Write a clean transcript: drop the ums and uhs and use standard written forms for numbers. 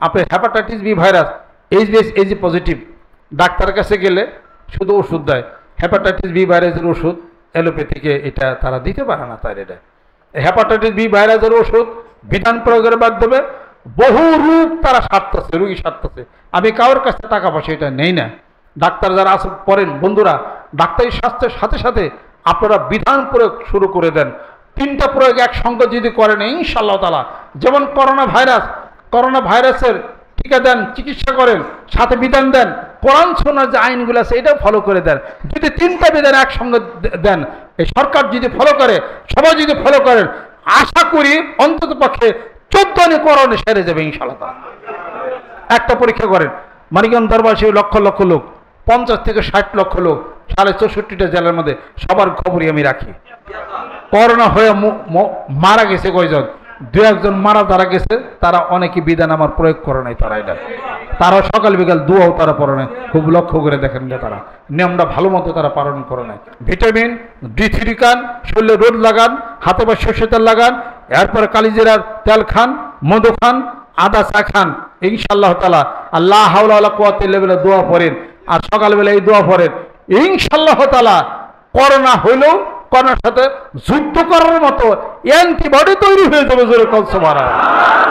আপনার hepatitis B virus HBS positive, ডাক্তারের কাছে গেলে শুধু ওষুধ দেয়, হেপাটাইটিস বি ভাইরাসের ওষুধ অ্যালোপ্যাথিকে এটা তারা দিতে পারে না। তাই এটা হেপাটাইটিস বি ভাইরাসের ওষুধ বিধান প্রয়োগের মাধ্যমে বহু রোগ তারা সারতেছে, রোগী সারতেছে। আমি কারোর কাছে টাকা পয়সা এটা নেই না। ডাক্তার যারা আসেন পড়েন বন্ধুরা, ডাক্তারি স্বাস্থ্যের সাথে সাথে আপনারা বিধান প্রয়োগ শুরু করে দেন। 3টা প্রয়োগ একসঙ্গে যদি করেন ইনশাআল্লাহ তাআলা, যেমন করোনা ভাইরাসের টিকা দেন, চিকিৎসা করেন, সাথে বিধান দেন, কোরআন সুন্নাহর যে আইনগুলো আছে এটাও ফলো করে দেন। যদি 3টা বিধান একসঙ্গে দেন, এই সরকার যদি ফলো করে, সবাই যদি ফলো করেন, আশা করি অন্তত পক্ষে 14 করোনা সেরে যাবে ইনশাআল্লাহ তাআলা। একটা পরীক্ষা করেন, মানিকগঞ্জ দরবার সেই লক্ষ লক্ষ লোক, 50 থেকে 60 লক্ষ লোক, 64টা জেলার মধ্যে সবার খবরই আমি রাখি। করোনা হয়ে মারা গেছে কয়জন? 2-1 মারা যারা গেছে তারা অনেকে বিধান আমার প্রয়োগ করে নাই। তারা সকাল বিকাল দুয়াও তারা পড়ে নাই, খুব লক্ষ্য করে দেখেন যে তারা নিয়মটা ভালো মতো তারা পালন করে নাই। ভিটামিন D3 খান, শরীরে রোদ লাগান, হাতে বা সর্ষে তেল লাগান, এরপরে কালিজিরার তেল খান, মধু খান, আদা চা খান, ইনশাআল্লাহ তাআলা আল্লাহ হাওলা ওয়ালা কুওয়াতা ইল্লা বিল্লাহ দোয়া পড়েন, আর সকালবেলা এই দোয়া পড়েন, ইনশাআল্লাহ তাআলা করোনা হইলেও করোনার সাথে যুদ্ধ করার মতো অ্যান্টিবডি তৈরি হয়ে যাবে। জোরে কল সুবহানাল্লাহ।